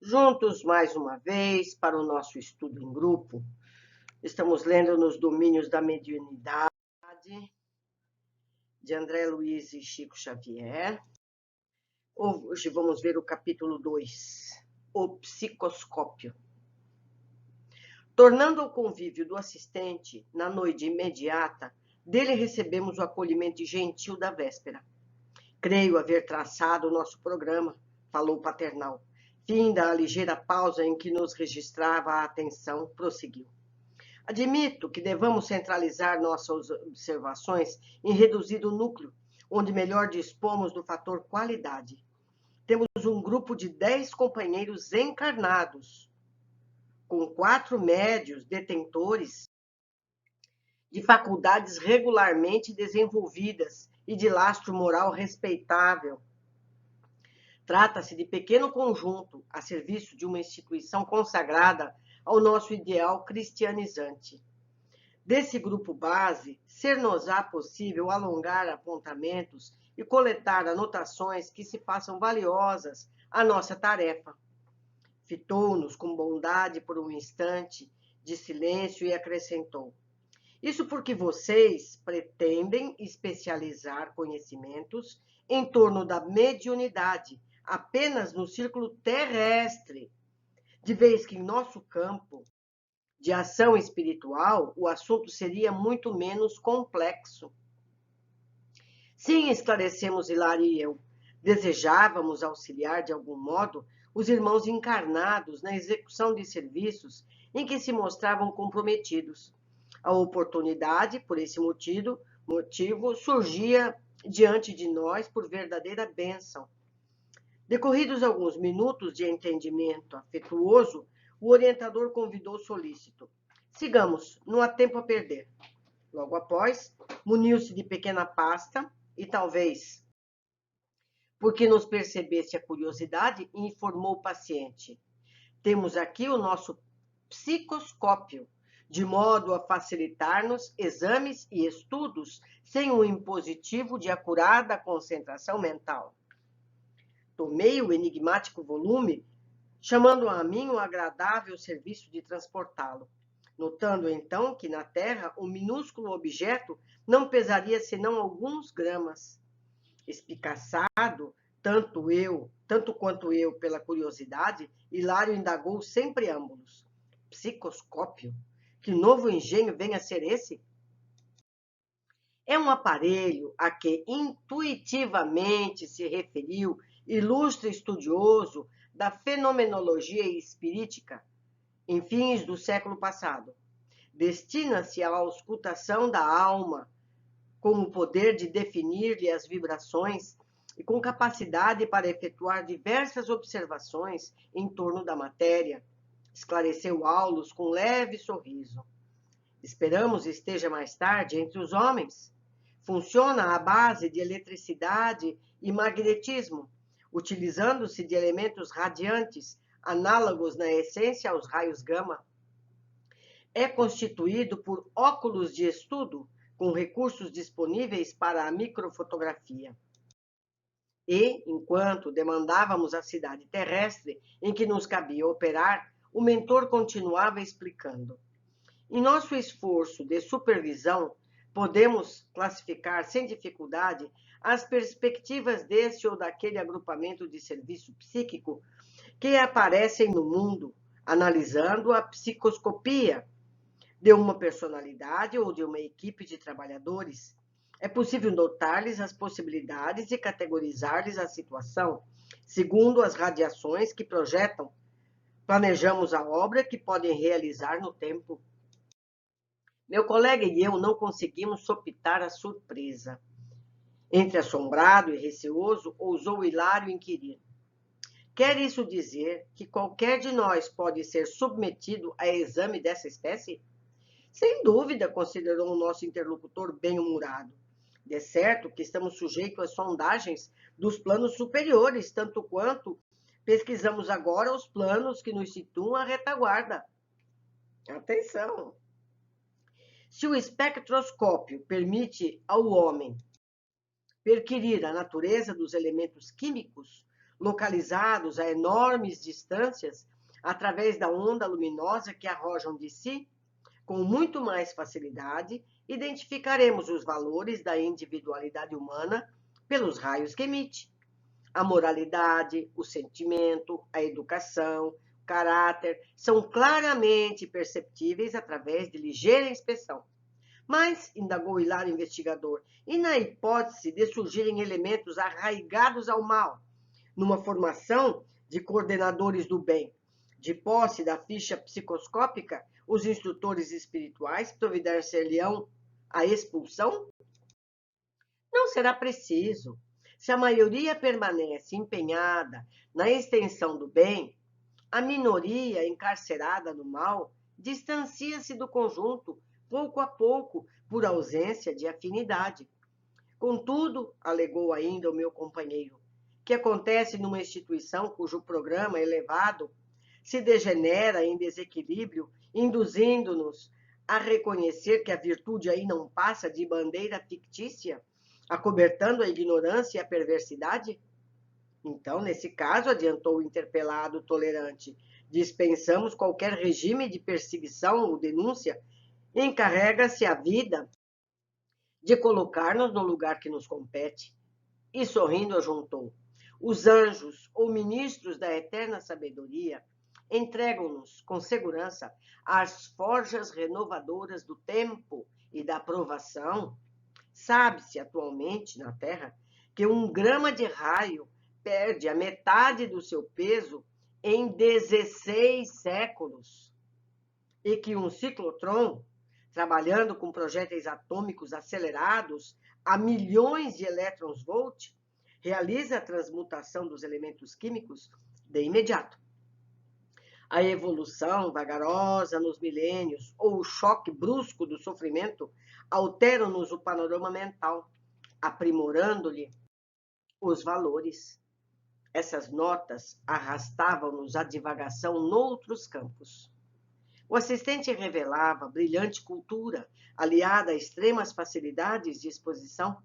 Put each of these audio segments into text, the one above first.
Juntos mais uma vez para o nosso estudo em grupo. Estamos lendo nos domínios da mediunidade de André Luiz e Chico Xavier. Hoje vamos ver o capítulo 2, o psicoscópio. Tornando ao convívio do assistente, na noite imediata, dele recebemos o acolhimento gentil da véspera. Creio haver traçado o nosso programa, falou o paternal. Finda a ligeira pausa em que nos registrava a atenção, prosseguiu. Admito que devamos centralizar nossas observações em reduzido núcleo, onde melhor dispomos do fator qualidade. Temos um grupo de 10 companheiros encarnados, com 4 médios detentores de faculdades regularmente desenvolvidas e de lastro moral respeitável. Trata-se de pequeno conjunto a serviço de uma instituição consagrada ao nosso ideal cristianizante. Desse grupo base, ser-nos-á possível alongar apontamentos e coletar anotações que se façam valiosas à nossa tarefa. Fitou-nos com bondade por um instante de silêncio e acrescentou: isso porque vocês pretendem especializar conhecimentos em torno da mediunidade apenas no círculo terrestre, de vez que em nosso campo de ação espiritual o assunto seria muito menos complexo. Sim, esclarecemos Hilário e eu, desejávamos auxiliar de algum modo os irmãos encarnados na execução de serviços em que se mostravam comprometidos. A oportunidade, por esse motivo, surgia diante de nós por verdadeira bênção. Decorridos alguns minutos de entendimento afetuoso, o orientador convidou solícito. Sigamos, não há tempo a perder. Logo após, muniu-se de pequena pasta e talvez, porque nos percebesse a curiosidade, informou o paciente. Temos aqui o nosso psicoscópio, de modo a facilitar-nos exames e estudos sem um impositivo de acurada concentração mental. Tomei o enigmático volume, chamando a mim o agradável serviço de transportá-lo, notando então que na Terra o minúsculo objeto não pesaria senão alguns gramas. Espicaçado, tanto quanto eu pela curiosidade, Hilário indagou sem preâmbulos. Psicoscópio? Que novo engenho vem a ser esse? É um aparelho a que intuitivamente se referiu ilustre estudioso da fenomenologia espirítica em fins do século passado. Destina-se à auscultação da alma, com o poder de definir-lhe as vibrações e com capacidade para efetuar diversas observações em torno da matéria, esclareceu Aulus com leve sorriso. Esperamos esteja mais tarde entre os homens. Funciona à base de eletricidade e magnetismo, utilizando-se de elementos radiantes, análogos na essência aos raios gama. É constituído por óculos de estudo, com recursos disponíveis para a microfotografia. E, enquanto demandávamos a cidade terrestre em que nos cabia operar, o mentor continuava explicando. Em nosso esforço de supervisão, podemos classificar sem dificuldade as perspectivas desse ou daquele agrupamento de serviço psíquico que aparecem no mundo, analisando a psicoscopia de uma personalidade ou de uma equipe de trabalhadores. É possível notar-lhes as possibilidades e categorizar-lhes a situação, segundo as radiações que projetam. Planejamos a obra que podem realizar no tempo. Meu colega e eu não conseguimos sopitar a surpresa. Entre assombrado e receoso, ousou Hilário inquirir. Quer isso dizer que qualquer de nós pode ser submetido a exame dessa espécie? Sem dúvida, considerou o nosso interlocutor bem-humorado. De certo que estamos sujeitos às sondagens dos planos superiores, tanto quanto pesquisamos agora os planos que nos situam à retaguarda. Atenção! Se o espectroscópio permite ao homem perquirir a natureza dos elementos químicos, localizados a enormes distâncias, através da onda luminosa que arrojam de si, com muito mais facilidade, identificaremos os valores da individualidade humana pelos raios que emite. A moralidade, o sentimento, a educação, o caráter são claramente perceptíveis através de ligeira inspeção. Mas, indagou o hilário investigador, e na hipótese de surgirem elementos arraigados ao mal, numa formação de coordenadores do bem, de posse da ficha psicoscópica, os instrutores espirituais providenciar-lhe-ão a expulsão? Não será preciso. Se a maioria permanece empenhada na extensão do bem, a minoria encarcerada no mal distancia-se do conjunto pouco a pouco por ausência de afinidade. Contudo, alegou ainda o meu companheiro, que acontece numa instituição cujo programa elevado se degenera em desequilíbrio, induzindo-nos a reconhecer que a virtude aí não passa de bandeira fictícia, acobertando a ignorância e a perversidade? Então, nesse caso, adiantou o interpelado tolerante, dispensamos qualquer regime de perseguição ou denúncia, encarrega-se a vida de colocar-nos no lugar que nos compete. E sorrindo ajuntou, os anjos ou ministros da eterna sabedoria entregam-nos com segurança às forjas renovadoras do tempo e da provação. Sabe-se atualmente na Terra que 1 grama de raio perde a metade do seu peso em 16 séculos e que um ciclotron, trabalhando com projéteis atômicos acelerados a milhões de elétrons-volt, realiza a transmutação dos elementos químicos de imediato. A evolução vagarosa nos milênios ou o choque brusco do sofrimento alteram-nos o panorama mental, aprimorando-lhe os valores. Essas notas arrastavam-nos à divagação noutros campos. O assistente revelava brilhante cultura, aliada a extremas facilidades de exposição.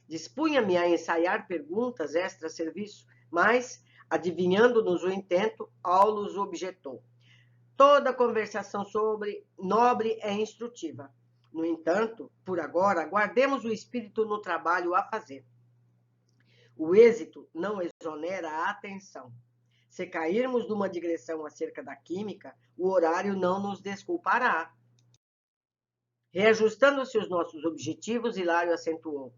Dispunha-me a ensaiar perguntas extra-serviço, mas, adivinhando-nos o intento, Aulus objetou. Toda conversação sobre nobre é instrutiva. No entanto, por agora, guardemos o espírito no trabalho a fazer. O êxito não exonera a atenção. Se cairmos numa digressão acerca da química, o horário não nos desculpará. Reajustando-se os nossos objetivos, Hilário acentuou.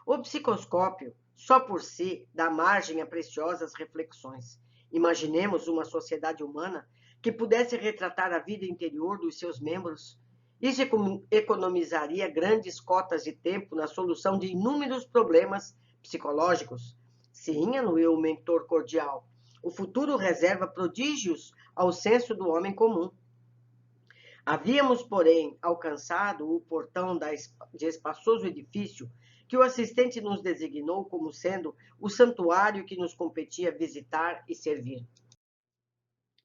O psicoscópio, só por si, dá margem a preciosas reflexões. Imaginemos uma sociedade humana que pudesse retratar a vida interior dos seus membros. Isso economizaria grandes cotas de tempo na solução de inúmeros problemas psicológicos. Sim, anuiu o mentor cordial. O futuro reserva prodígios ao senso do homem comum. Havíamos, porém, alcançado o portão de espaçoso edifício que o assistente nos designou como sendo o santuário que nos competia visitar e servir.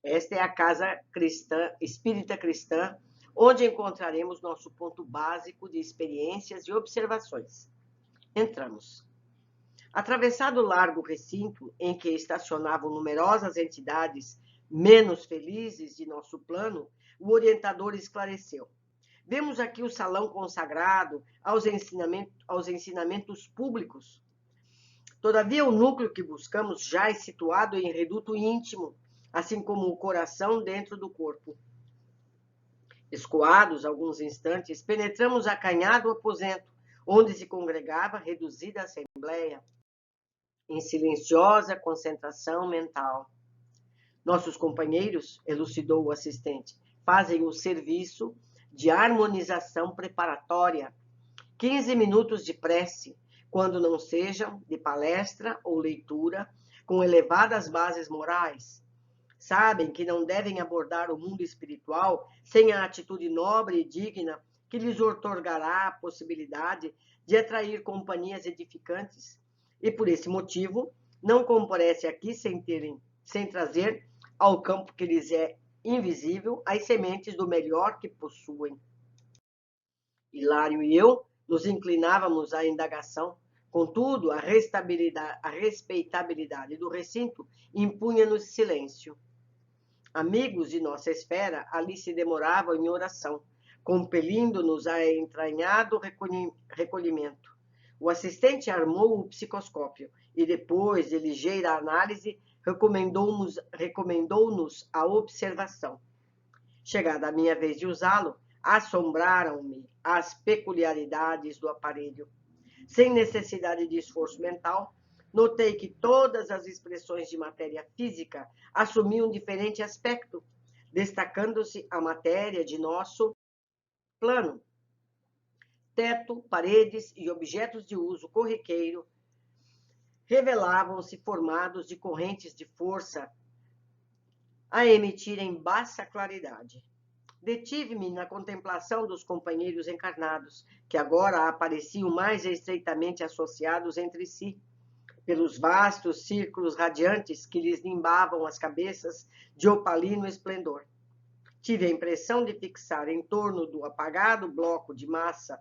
Esta é a casa cristã, espírita cristã, onde encontraremos nosso ponto básico de experiências e observações. Entramos. Atravessado o largo recinto em que estacionavam numerosas entidades menos felizes de nosso plano, o orientador esclareceu. Vemos aqui o salão consagrado aos ensinamentos públicos. Todavia, o núcleo que buscamos já é situado em reduto íntimo, assim como o coração dentro do corpo. Escoados alguns instantes, penetramos acanhado aposento, onde se congregava reduzida assembleia, em silenciosa concentração mental. Nossos companheiros, elucidou o assistente, fazem o serviço de harmonização preparatória, 15 minutos de prece, quando não sejam de palestra ou leitura, com elevadas bases morais. Sabem que não devem abordar o mundo espiritual sem a atitude nobre e digna que lhes outorgará a possibilidade de atrair companhias edificantes. E por esse motivo, não comparece aqui sem trazer ao campo que lhes é invisível as sementes do melhor que possuem. Hilário e eu nos inclinávamos à indagação, Contudo, a respeitabilidade do recinto impunha-nos silêncio. Amigos de nossa esfera ali se demoravam em oração, compelindo-nos a entranhado recolhimento. O assistente armou o psicoscópio e, depois de ligeira análise, recomendou-nos a observação. Chegada a minha vez de usá-lo, assombraram-me as peculiaridades do aparelho. Sem necessidade de esforço mental, notei que todas as expressões de matéria física assumiam diferente aspecto, destacando-se a matéria de nosso plano. Teto, paredes e objetos de uso corriqueiro revelavam-se formados de correntes de força a emitirem baixa claridade. Detive-me na contemplação dos companheiros encarnados, que agora apareciam mais estreitamente associados entre si, pelos vastos círculos radiantes que lhes nimbavam as cabeças de opalino esplendor. Tive a impressão de fixar em torno do apagado bloco de massa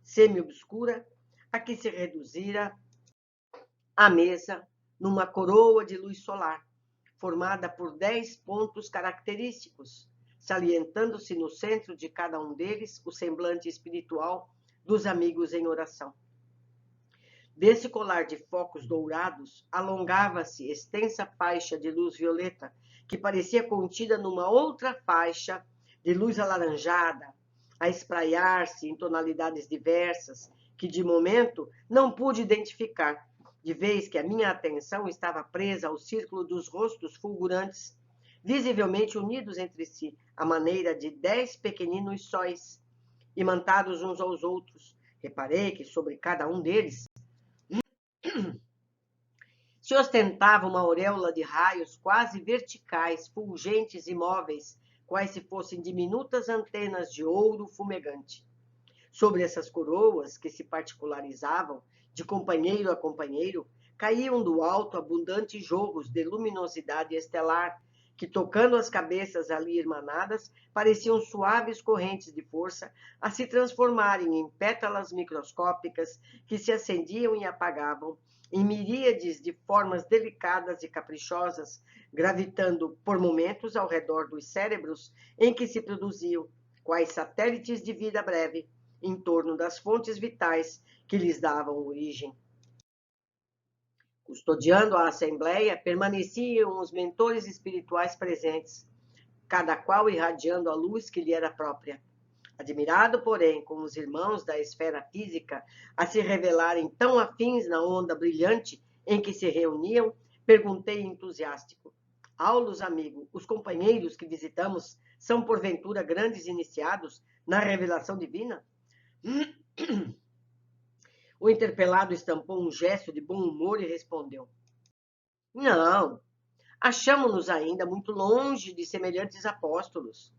semi-obscura a que se reduzira a mesa numa coroa de luz solar, formada por 10 pontos característicos, salientando-se no centro de cada um deles o semblante espiritual dos amigos em oração. Desse colar de focos dourados, alongava-se extensa faixa de luz violeta, que parecia contida numa outra faixa de luz alaranjada, a espraiar-se em tonalidades diversas, que de momento não pude identificar, de vez que a minha atenção estava presa ao círculo dos rostos fulgurantes, visivelmente unidos entre si, à maneira de 10 pequeninos sóis, imantados uns aos outros. Reparei que sobre cada um deles se ostentava uma auréola de raios quase verticais, fulgentes e móveis, quais se fossem diminutas antenas de ouro fumegante. Sobre essas coroas, que se particularizavam de companheiro a companheiro, caíam do alto abundantes jogos de luminosidade estelar, que, tocando as cabeças ali irmanadas, pareciam suaves correntes de força a se transformarem em pétalas microscópicas que se acendiam e apagavam em miríades de formas delicadas e caprichosas, gravitando por momentos ao redor dos cérebros em que se produziam, quais satélites de vida breve, em torno das fontes vitais que lhes davam origem. Custodiando a assembleia, permaneciam os mentores espirituais presentes, cada qual irradiando a luz que lhe era própria. Admirado, porém, com os irmãos da esfera física a se revelarem tão afins na onda brilhante em que se reuniam, perguntei entusiástico: Aulos, amigo, os companheiros que visitamos são porventura grandes iniciados na revelação divina? O interpelado estampou um gesto de bom humor e respondeu: Não, achamo-nos ainda muito longe de semelhantes apóstolos.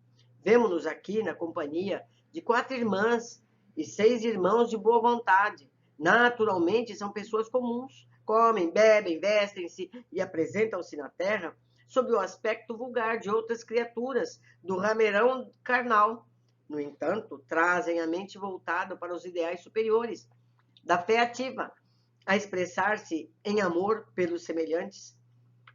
Vemo-nos aqui na companhia de 4 irmãs e 6 irmãos de boa vontade. Naturalmente, são pessoas comuns. Comem, bebem, vestem-se e apresentam-se na terra sob o aspecto vulgar de outras criaturas do rameirão carnal. No entanto, trazem a mente voltada para os ideais superiores, da fé ativa, a expressar-se em amor pelos semelhantes.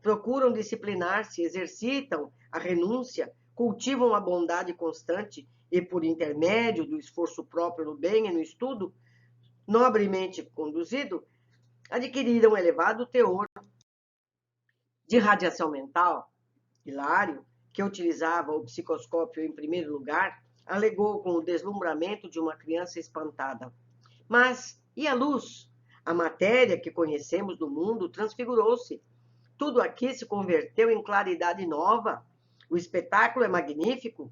Procuram disciplinar-se, exercitam a renúncia, cultivam a bondade constante e, por intermédio do esforço próprio no bem e no estudo, nobremente conduzido, adquiriram elevado teor de radiação mental. Hilário, que utilizava o psicoscópio em primeiro lugar, alegou com o deslumbramento de uma criança espantada: Mas e a luz? A matéria que conhecemos do mundo transfigurou-se. Tudo aqui se converteu em claridade nova. O espetáculo é magnífico.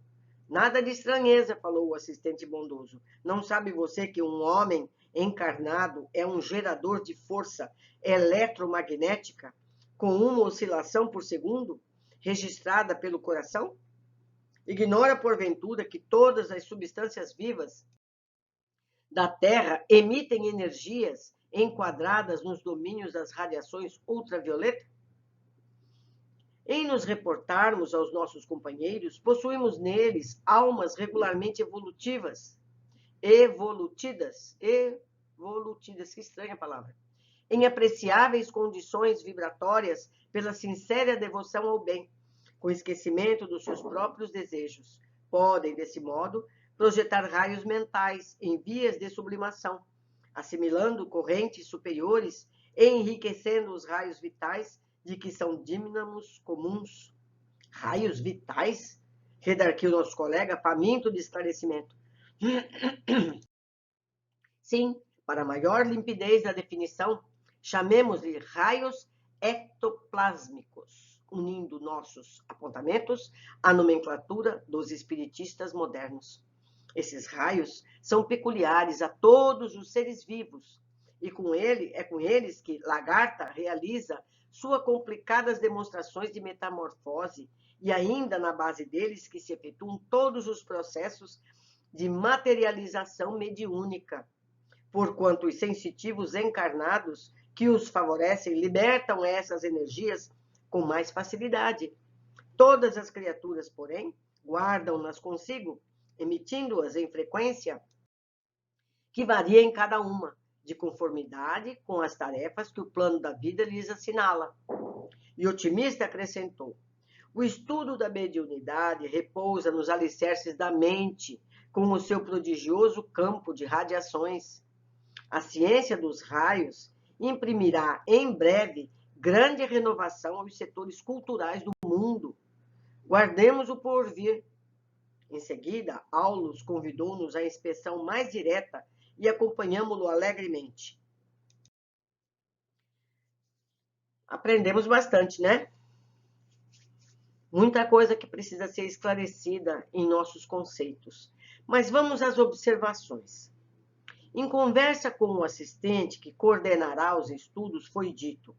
Nada de estranheza, falou o assistente bondoso. Não sabe você que um homem encarnado é um gerador de força eletromagnética com uma oscilação por segundo, registrada pelo coração? Ignora, porventura, que todas as substâncias vivas da Terra emitem energias enquadradas nos domínios das radiações ultravioletas? Em nos reportarmos aos nossos companheiros, possuímos neles almas regularmente evolutidas, volutidas, que estranha palavra, em apreciáveis condições vibratórias pela sincera devoção ao bem, com esquecimento dos seus próprios desejos. Podem, desse modo, projetar raios mentais em vias de sublimação, assimilando correntes superiores e enriquecendo os raios vitais de que são dínamos comuns. Raios vitais? Redarquiu nosso colega, faminto de esclarecimento. Sim, para maior limpidez da definição, chamemos-lhe raios ectoplásmicos, unindo nossos apontamentos à nomenclatura dos espiritistas modernos. Esses raios são peculiares a todos os seres vivos, e é com eles que Lagarta realiza suas complicadas demonstrações de metamorfose, e ainda na base deles que se efetuam todos os processos de materialização mediúnica, porquanto os sensitivos encarnados que os favorecem libertam essas energias com mais facilidade. Todas as criaturas, porém, guardam-nas consigo, emitindo-as em frequência que varia em cada uma, de conformidade com as tarefas que o plano da vida lhes assinala. E otimista acrescentou: o estudo da mediunidade repousa nos alicerces da mente, com o seu prodigioso campo de radiações. A ciência dos raios imprimirá em breve grande renovação aos setores culturais do mundo. Guardemos-o por vir. Em seguida, Aulus convidou-nos à inspeção mais direta e acompanhamos-lo alegremente. Aprendemos bastante, né? Muita coisa que precisa ser esclarecida em nossos conceitos. Mas vamos às observações. Em conversa com o assistente que coordenará os estudos, foi dito: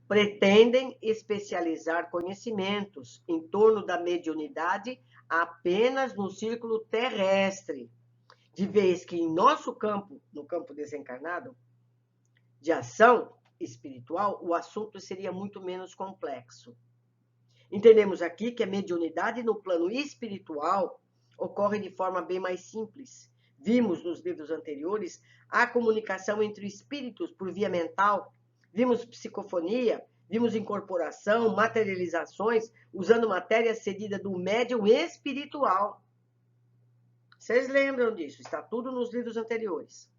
pretendem especializar conhecimentos em torno da mediunidade apenas no círculo terrestre, de vez que em nosso campo, no campo desencarnado, de ação espiritual, o assunto seria muito menos complexo. Entendemos aqui que a mediunidade no plano espiritual ocorre de forma bem mais simples. Vimos nos livros anteriores a comunicação entre espíritos por via mental, vimos psicofonia, vimos incorporação, materializações, usando matéria cedida do médium espiritual. Vocês lembram disso? Está tudo nos livros anteriores.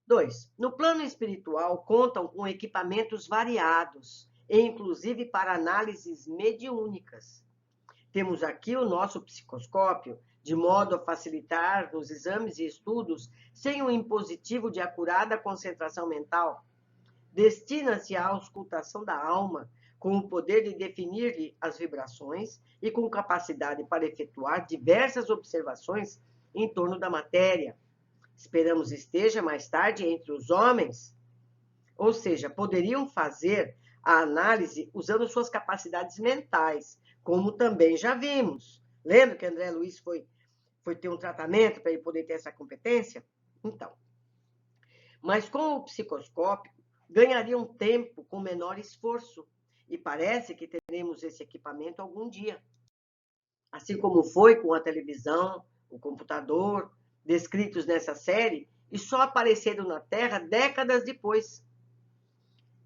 2. No plano espiritual, contam com equipamentos variados, inclusive para análises mediúnicas. Temos aqui o nosso psicoscópio, de modo a facilitar nos exames e estudos sem o impositivo de acurada concentração mental. Destina-se à auscultação da alma, com o poder de definir-lhe as vibrações e com capacidade para efetuar diversas observações em torno da matéria. Esperamos esteja mais tarde entre os homens, ou seja, poderiam fazer a análise usando suas capacidades mentais, como também já vimos. Lembra que André Luiz foi ter um tratamento para ele poder ter essa competência? Então, mas com o psicoscópio, ganhariam tempo com menor esforço, e parece que teremos esse equipamento algum dia. Assim como foi com a televisão, o computador, descritos nessa série, e só apareceram na Terra décadas depois.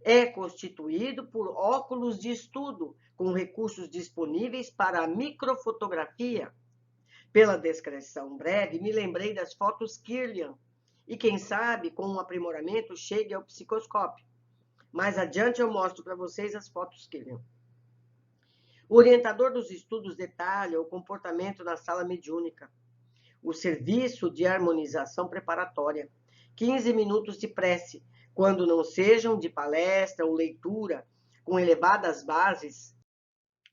É constituído por óculos de estudo, com recursos disponíveis para a microfotografia. Pela descrição breve, me lembrei das fotos Kirlian, e quem sabe, com um aprimoramento, chegue ao psicoscópio. Mais adiante eu mostro para vocês as fotos Kirlian. O orientador dos estudos detalha o comportamento na sala mediúnica, o serviço de harmonização preparatória, 15 minutos de prece, quando não sejam de palestra ou leitura, com elevadas bases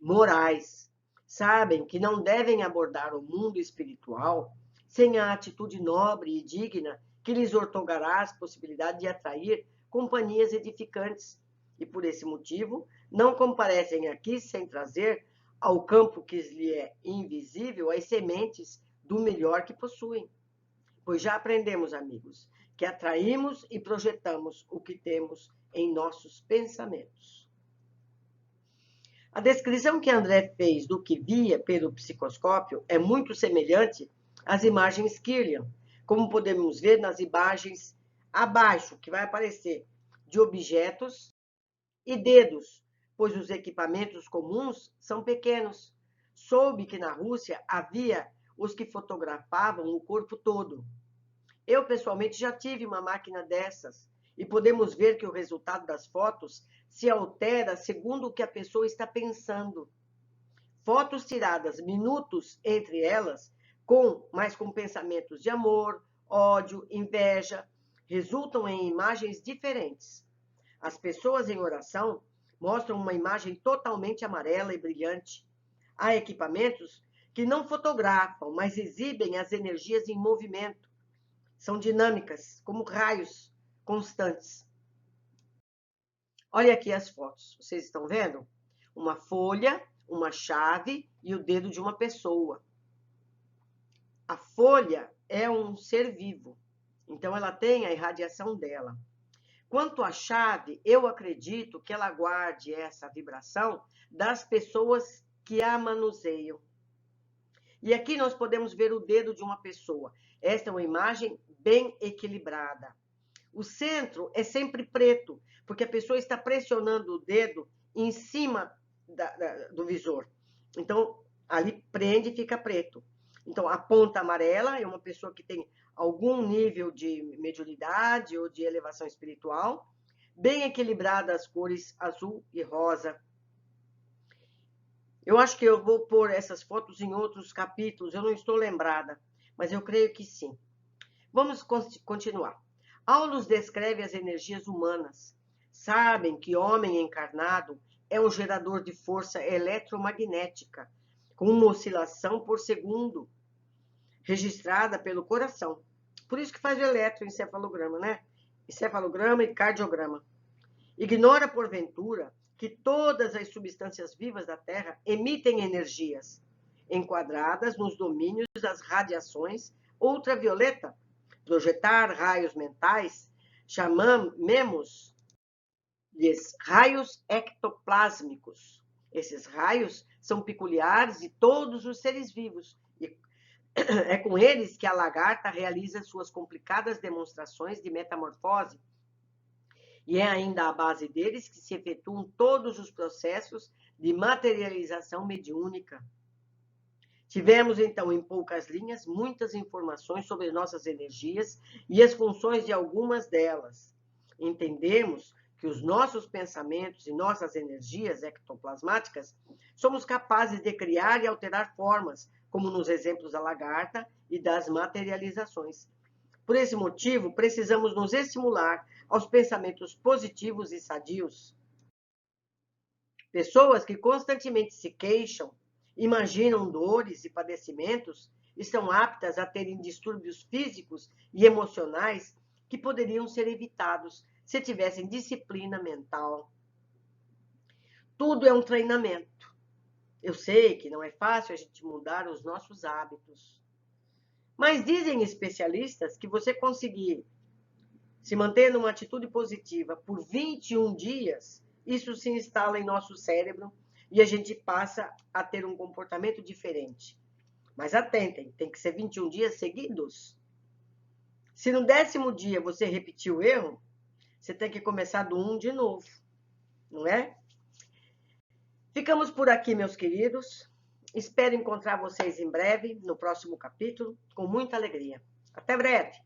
morais. Sabem que não devem abordar o mundo espiritual sem a atitude nobre e digna que lhes outorgará as possibilidades de atrair companhias edificantes, e por esse motivo não comparecem aqui sem trazer ao campo que lhe é invisível as sementes do melhor que possuem. Pois já aprendemos, amigos, que atraímos e projetamos o que temos em nossos pensamentos. A descrição que André fez do que via pelo psicoscópio é muito semelhante às imagens Kirlian, como podemos ver nas imagens abaixo, que vai aparecer, de objetos e dedos, pois os equipamentos comuns são pequenos. Soube que na Rússia havia os que fotografavam o corpo todo. Eu, pessoalmente, já tive uma máquina dessas e podemos ver que o resultado das fotos se altera segundo o que a pessoa está pensando. Fotos tiradas minutos entre elas, mas com pensamentos de amor, ódio, inveja, resultam em imagens diferentes. As pessoas em oração mostram uma imagem totalmente amarela e brilhante. Há equipamentos que não fotografam, mas exibem as energias em movimento. São dinâmicas, como raios constantes. Olha aqui as fotos. Vocês estão vendo? Uma folha, uma chave e o dedo de uma pessoa. A folha é um ser vivo, então ela tem a irradiação dela. Quanto à chave, eu acredito que ela guarde essa vibração das pessoas que a manuseiam. E aqui nós podemos ver o dedo de uma pessoa. Esta é uma imagem bem equilibrada. O centro é sempre preto, porque a pessoa está pressionando o dedo em cima do visor. Então, ali prende e fica preto. Então, a ponta amarela é uma pessoa que tem algum nível de mediunidade ou de elevação espiritual, bem equilibrada as cores azul e rosa. Eu acho que eu vou pôr essas fotos em outros capítulos, eu não estou lembrada, mas eu creio que sim. Vamos continuar. Aulus descreve as energias humanas. Sabem que homem encarnado é um gerador de força eletromagnética, com uma oscilação por segundo, registrada pelo coração. Por isso que faz o eletroencefalograma, né? Encefalograma e cardiograma. Ignora, porventura, que todas as substâncias vivas da Terra emitem energias, enquadradas nos domínios das radiações ultravioleta. Projetar raios mentais, chamamos-lhes raios ectoplásmicos. Esses raios são peculiares de todos os seres vivos. E é com eles que a lagarta realiza suas complicadas demonstrações de metamorfose. E é ainda à base deles que se efetuam todos os processos de materialização mediúnica. Tivemos, então, em poucas linhas, muitas informações sobre nossas energias e as funções de algumas delas. Entendemos que os nossos pensamentos e nossas energias ectoplasmáticas somos capazes de criar e alterar formas, como nos exemplos da lagarta e das materializações. Por esse motivo, precisamos nos estimular aos pensamentos positivos e sadios. Pessoas que constantemente se queixam, imaginam dores e padecimentos, estão aptas a terem distúrbios físicos e emocionais que poderiam ser evitados se tivessem disciplina mental. Tudo é um treinamento. Eu sei que não é fácil a gente mudar os nossos hábitos, mas dizem especialistas que você conseguir se manter numa atitude positiva por 21 dias, isso se instala em nosso cérebro e a gente passa a ter um comportamento diferente. Mas atentem, tem que ser 21 dias seguidos. Se no 10º dia você repetir o erro, você tem que começar do 1 de novo, não é? Ficamos por aqui, meus queridos. Espero encontrar vocês em breve, no próximo capítulo, com muita alegria. Até breve!